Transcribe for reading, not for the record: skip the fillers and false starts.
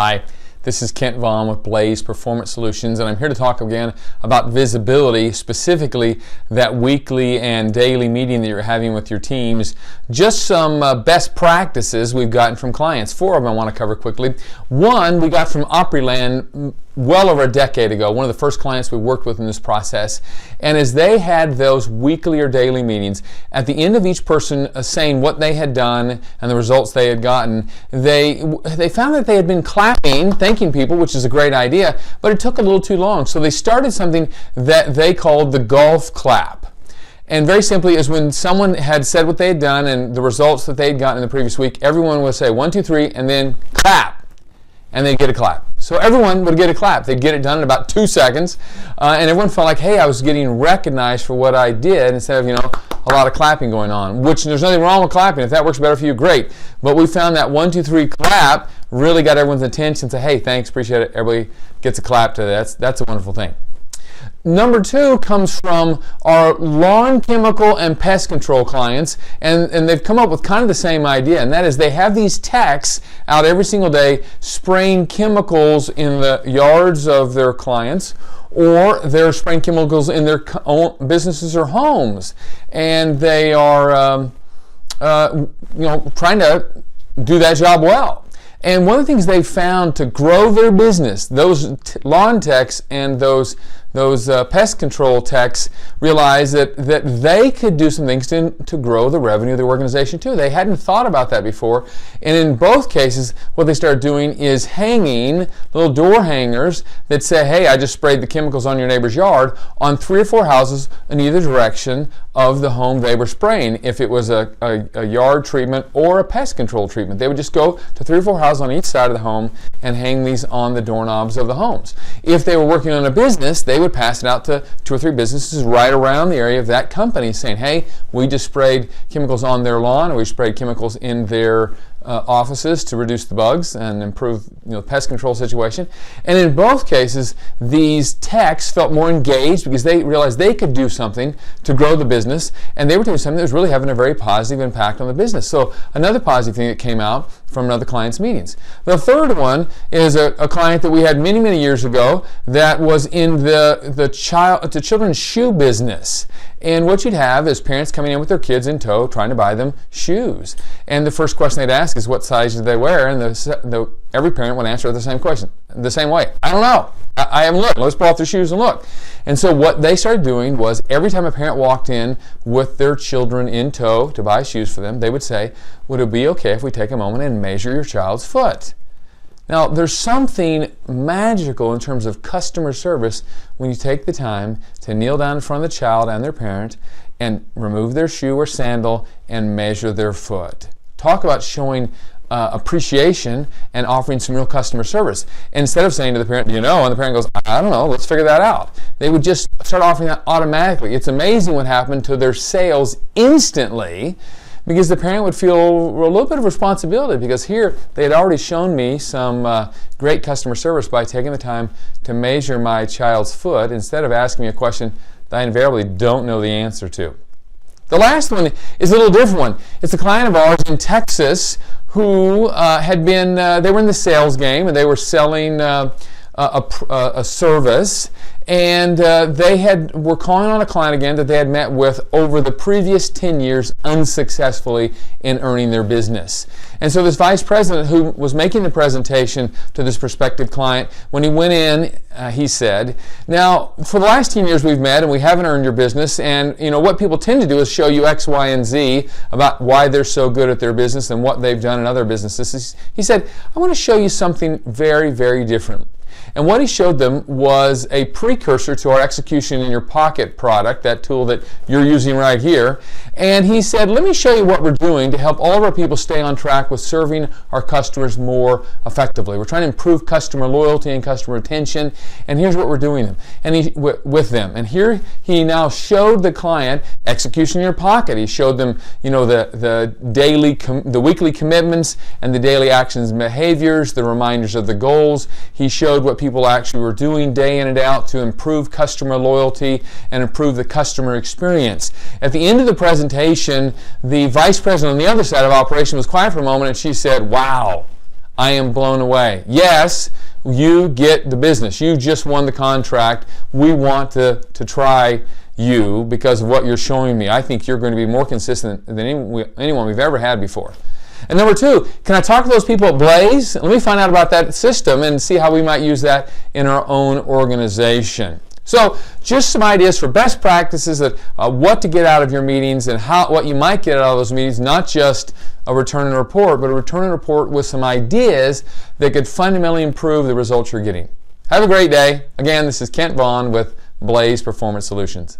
Hi, this is Kent Vaughn with Blaze Performance Solutions, and I'm here to talk again about visibility, specifically that weekly and daily meeting that you're having with your teams. Just some best practices we've gotten from clients. 4 of them I want to cover quickly. One we got from Opryland well over a decade ago, one of the first clients we worked with in this process. And as they had those weekly or daily meetings, at the end of each person saying what they had done and the results they had gotten, they found that they had been clapping, thanking people, which is a great idea, but it took a little too long. So they started something that they called the golf clap. And very simply is when someone had said what they had done and the results that they had gotten in the previous week, everyone would say 1, 2, 3, and then clap. And they'd get a clap. So everyone would get a clap. They'd get it done in about 2 seconds. And everyone felt like, hey, I was getting recognized for what I did instead of, a lot of clapping going on, which there's nothing wrong with clapping. If that works better for you, great. But we found that 1, 2, 3 clap really got everyone's attention to, hey, thanks, appreciate it. Everybody gets a clap to that. That's a wonderful thing. Number 2 comes from our lawn chemical and pest control clients, and they've come up with kind of the same idea, and that is they have these techs out every single day spraying chemicals in the yards of their clients, or they're spraying chemicals in their businesses or homes, and they are trying to do that job well. And one of the things they found to grow their business, those lawn techs and those pest control techs realized that they could do some things to grow the revenue of the organization too. They hadn't thought about that before. And in both cases, what they started doing is hanging little door hangers that say, hey, I just sprayed the chemicals on your neighbor's yard on 3 or 4 houses in either direction of the home they were spraying. If it was a yard treatment or a pest control treatment, they would just go to 3 or 4 houses on each side of the home and hang these on the doorknobs of the homes. If they were working on a business, they would pass it out to 2 or 3 businesses right around the area of that company saying, hey, we just sprayed chemicals on their lawn, or we sprayed chemicals in their offices to reduce the bugs and improve the pest control situation. And in both cases, these techs felt more engaged because they realized they could do something to grow the business, and they were doing something that was really having a very positive impact on the business. So another positive thing that came out from another client's meetings. The third one is a client that we had many, many years ago that was in the children's shoe business. And what you'd have is parents coming in with their kids in tow trying to buy them shoes. And the first question they'd ask is what size do they wear? And every parent would answer the same question, the same way. I don't know. I haven't looked. Let's pull off their shoes and look. And so what they started doing was every time a parent walked in with their children in tow to buy shoes for them, they would say, would it be okay if we take a moment and measure your child's foot? Now, there's something magical in terms of customer service when you take the time to kneel down in front of the child and their parent and remove their shoe or sandal and measure their foot. Talk about showing appreciation and offering some real customer service. And instead of saying to the parent, and the parent goes, I don't know, let's figure that out. They would just start offering that automatically. It's amazing what happened to their sales instantly, because the parent would feel a little bit of responsibility, because here they had already shown me some great customer service by taking the time to measure my child's foot instead of asking me a question that I invariably don't know the answer to. The last one is a little different one. It's a client of ours in Texas who they were in the sales game and they were selling a service, and they were calling on a client again that they had met with over the previous 10 years unsuccessfully in earning their business. And so this vice president who was making the presentation to this prospective client, when he went in, he said, now for the last 10 years we've met and we haven't earned your business, and what people tend to do is show you X, Y, and Z about why they're so good at their business and what they've done in other businesses. He said, I want to show you something very, very different. And what he showed them was a precursor to our Execution in Your Pocket product, that tool that you're using right here. And he said, let me show you what we're doing to help all of our people stay on track with serving our customers more effectively. We're trying to improve customer loyalty and customer retention, and here's what we're doing with them. And here he now showed the client Execution in Your Pocket. He showed them, the weekly commitments and the daily actions and behaviors, the reminders of the goals. He showed what people actually were doing day in and out to improve customer loyalty and improve the customer experience. At the end of the presentation, the vice president on the other side of operation was quiet for a moment, and she said, wow, I am blown away. Yes, you get the business. You just won the contract. We want to try you because of what you're showing me. I think you're going to be more consistent than anyone we've ever had before. And number two, can I talk to those people at Blaze? Let me find out about that system and see how we might use that in our own organization. So just some ideas for best practices of what to get out of your meetings and what you might get out of those meetings, not just a return and report, but a return and report with some ideas that could fundamentally improve the results you're getting. Have a great day. Again, this is Kent Vaughn with Blaze Performance Solutions.